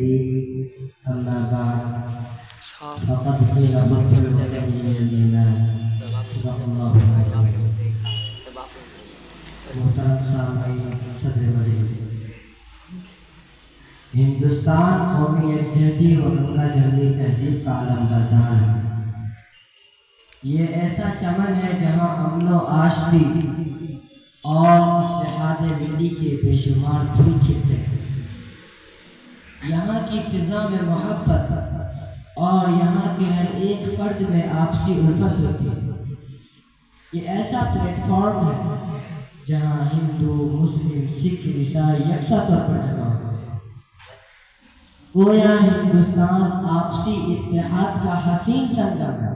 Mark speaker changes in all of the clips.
Speaker 1: أما بعد فقد قيل بطل الوطن من الإيمان صدق الله العظيم. محترم سامعین صدر مجلس، ہندوستان قومی یکجہتی و گنگا جمنی تہذیب کا علم بردار ہے۔ یہ ایسا چمن ہے جہاں امن و آشتی اور اتحاد ملی کے بے شمار پھول کھلتے ہیں۔ یہاں کی فضا میں محبت اور یہاں کے ہر ایک فرد میں آپسی الفت ہوتی ہے۔ یہ ایسا پلیٹ فارم ہے جہاں ہندو، مسلم، سکھ، عیسائی یکساں طور پر جمع ہوتے ہیں۔ گویا ہندوستان آپسی اتحاد کا حسین سنگم ہے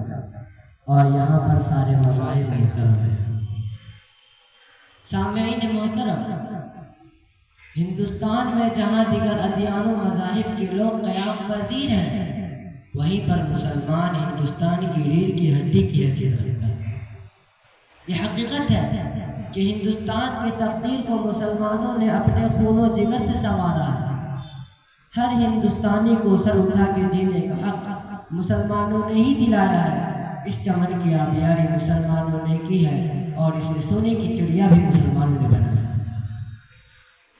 Speaker 1: اور یہاں پر سارے مذاہب محترم ہیں۔ سامعین محترم، ہندوستان میں جہاں دیگر ادیان و مذاہب کے لوگ قیام پذیر ہیں، وہیں پر مسلمان ہندوستان کی ریڑھ کی ہڈی کی حیثیت رکھتا ہے۔ یہ حقیقت ہے کہ ہندوستان کی تقدیر کو مسلمانوں نے اپنے خون و جگر سے سنوارا ہے۔ ہر ہندوستانی کو سر اٹھا کے جینے کا حق مسلمانوں نے ہی دلایا ہے۔ اس چمن کی آبیاری مسلمانوں نے کی ہے اور اسے سونے کی چڑیا بھی مسلمانوں نے بنایا ہے۔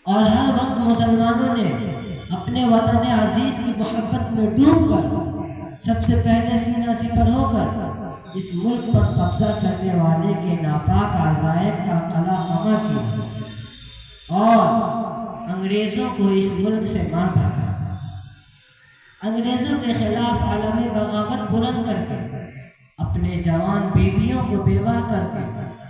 Speaker 1: اور ہر وقت مسلمانوں نے اپنے وطن عزیز کی محبت میں ڈوب کر سب سے پہلے سینہ سپر ہو کر اس ملک پر قبضہ کرنے والے کے ناپاک عذائب کا قلع قمع کیا اور انگریزوں کو اس ملک سے مار بھگایا۔ انگریزوں کے خلاف علم بغاوت بلند کر کے، اپنے جوان بیویوں کو بیوہ کر کے،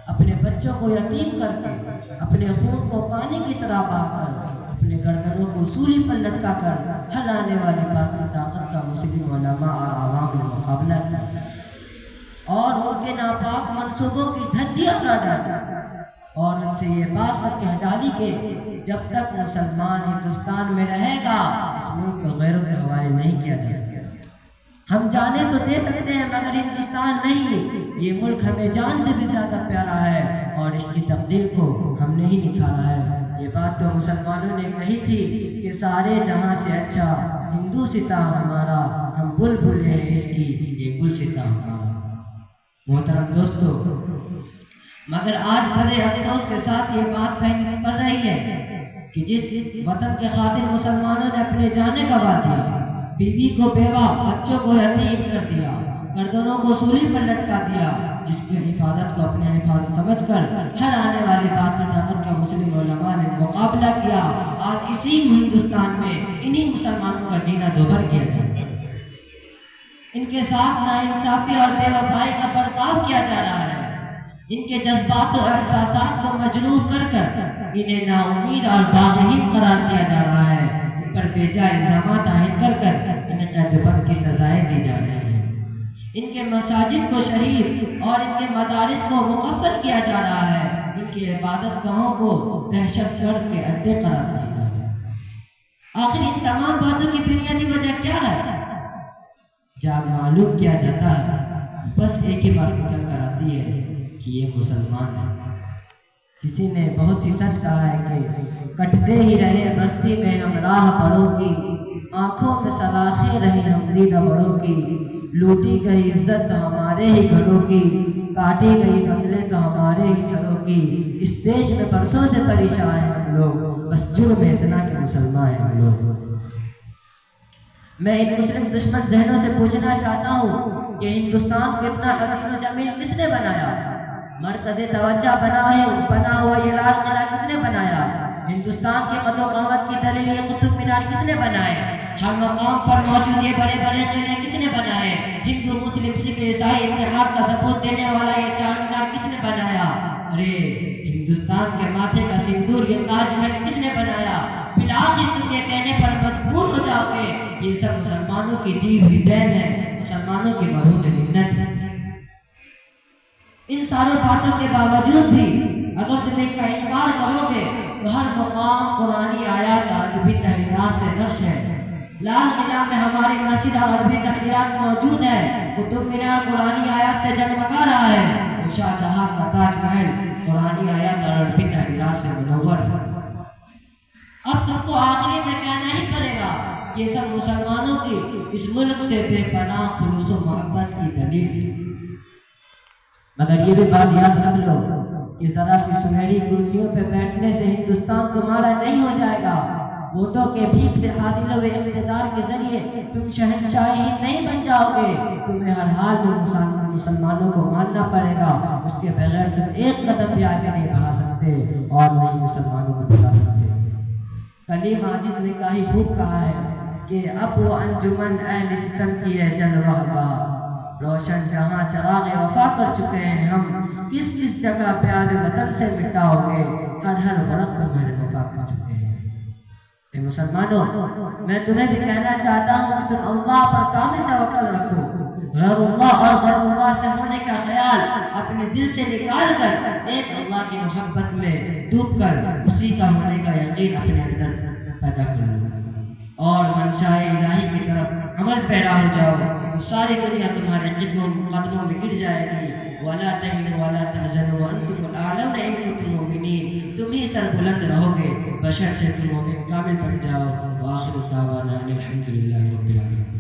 Speaker 1: اپنے بچوں کو یتیم کر کے، اپنے خون کو پانی کی طرح بہا کر، اپنے گردنوں کو سولی پر لٹکا کر ہر آنے والی باطل طاقت کا مسلم علماء اور عوام نے مقابلہ کیا اور ان کے ناپاک منصوبوں کی دھجیاں اڑا ڈالی اور ان سے یہ بات تک کہہ ڈالی کہ جب تک مسلمان ہندوستان میں رہے گا اس ملک کو غیروں کے حوالے نہیں کیا جا سکتا۔ ہم جانے تو دے سکتے ہیں مگر ہندوستان نہیں۔ یہ ملک ہمیں جان سے بھی زیادہ پیارا ہے اور اس کی تقدیر کو ہم نے ہی نکھارا ہے۔ یہ بات تو مسلمانوں نے کہی تھی کہ سارے جہاں سے اچھا ہندو ستا ہمارا، ہم بلبل ہیں اس کی یہ گل ستا ہمارا۔ محترم دوستو، مگر آج بڑے افسوس کے ساتھ یہ بات پڑ رہی ہے کہ جس وطن کے خاطر مسلمانوں نے اپنے جانے گنوا دیا، بیوی کو بیوہ، بچوں کو یتیم کر دیا، گردنوں کو سولی پر لٹکا دیا، جس کی حفاظت کو اپنے حفاظت سمجھ کر ہر آنے والی باطل طاقت کا مسلم علماء نے مقابلہ کیا، آج اسی ہندوستان میں انہی مسلمانوں کا جینا دوبھر کیا جائے۔ ان کے ساتھ ناانصافی اور بے وفائی کا برتاؤ کیا جا رہا ہے۔ ان کے جذبات و احساسات کو مجروح کر کر انہیں نا امید اور باغہین قرار دیا جا رہا ہے۔ ان پر بے جا الزامات عائد کر کر انہیں قید بند کی سزائیں دی جا رہی ہیں۔ ان کے مساجد کو شہید اور ان کے مدارس کو مقفل کیا جا رہا ہے۔ ان کی عبادت گاہوں کو دہشت گرد کے اڈے قرار دیے جا رہے ہیں۔ آخر ان تمام باتوں کی بنیادی وجہ کیا ہے؟ جب معلوم کیا جاتا ہے بس ایک ہی بات نکل کر آتی ہے کہ یہ مسلمان ہے۔ کسی نے بہت ہی سچ کہا ہے کہ کٹتے ہی رہے بستی میں ہم راہ بڑوں کی، آنکھوں میں سلاخیں رہی ہم دیدہ بڑوں کی، لوٹی گئی عزت تو ہمارے ہی گھروں کی، کاٹی گئی فصلیں تو ہمارے ہی سروں کی، اس دیش میں برسوں سے پریشان ہیں ہم لوگ، بس جرم اتنا کہ مسلمان ہیں ہم لوگ۔ میں ان مسلم دشمن ذہنوں سے پوچھنا چاہتا ہوں کہ ہندوستان کو اتنا حسین و جمیل کس نے بنایا؟ مرکز توجہ بنا ہوا یہ لال قلعہ کس نے بنایا؟ ہندوستان کی قد و قامت کی دلیل یہ قطب مینار کس نے بنائے؟ ہر مقام پر موجود یہ بڑے بڑے قلعے کس نے بنائے؟ ہندو، مسلم، سکھ، عیسائی اتحاد کا ثبوت دینے والا یہ چار مینار کس نے بنایا؟ ارے ہندوستان کے ماتھے کا سندور یہ تاج محل کس نے بنایا؟ بالآخر تم یہ کہنے پر مجبور ہو جاؤ گے یہ سب مسلمانوں کی دی ہوئی دین ہے، مسلمانوں کی مرہون منت ہے۔ ان سارے باتوں کے باوجود بھی اگر تم ان کا انکار کرو گے تو ہر مقام قرآنی آیات اور عربی تحریرات سے نقش ہے۔ لال قلعہ میں ہماری مسجد اور عربی تحریرات موجود ہے، قطب مینار قرآنی آیات سے جگمگا رہا ہے، شاہ جہاں کا تاج محل قرآنی آیات اور عربی تحریرات سے منور ہے۔ اب تم کو آخری میں کہنا ہی پڑے گا یہ سب مسلمانوں کی اس ملک سے بے پناہ خلوص و محبت کی دلیل ہے۔ مگر یہ بھی بات یاد رکھ لو کہ ذرا سی سنہری کرسیوں پہ بیٹھنے سے ہندوستان تمہارا نہیں ہو جائے گا۔ ووٹوں کے بھیک سے حاصل ہوئے اقتدار کے ذریعے تم شہنشاہ ہی نہیں بن جاؤ گے، تمہیں ہر حال میں مسلمانوں کو ماننا پڑے گا، اس کے بغیر تم ایک قدم بھی آگے نہیں بڑھا سکتے اور نہیں مسلمانوں کو بلا سکتے۔ کلیم عاجز نے کہیں خوب کہا ہے کہ اب وہ انجمن اہل ستم کی ہے جلوہ گاہ، روشن جہاں چراغ وفا کر چکے ہیں ہم، کس کس جگہ پیاز وطن سے مٹاؤ گے، ہر ورق پر میں نے وفا کر چکے ہیں۔ اے مسلمانوں، میں تمہیں بھی کہنا چاہتا ہوں کہ تم اللہ پر کامل توکل رکھو، غیر اللہ اور غیر اللہ سے ہونے کا خیال اپنے دل سے نکال کر ایک اللہ کی محبت میں ڈوب کر اسی کا ہونے کا یقین اپنے اندر پیدا کر لو اور منشاء الہی کی طرف عمل پیرا ہو جاؤ تو ساری دنیا تمہارے قدموں میں گر جائے گی۔ وَلَا تَهِنُوا وَلَا تَحْزَنُوا وَأَنْتُمُ الْأَعْلَوْنَ إِن كُنتُم مُّؤْمِنِينَ، تم ہی سر بلند رہو گے بشرطے تم مومن کامل بن جاؤ۔ وآخر دعوانا ان الحمد للہ رب العالمین۔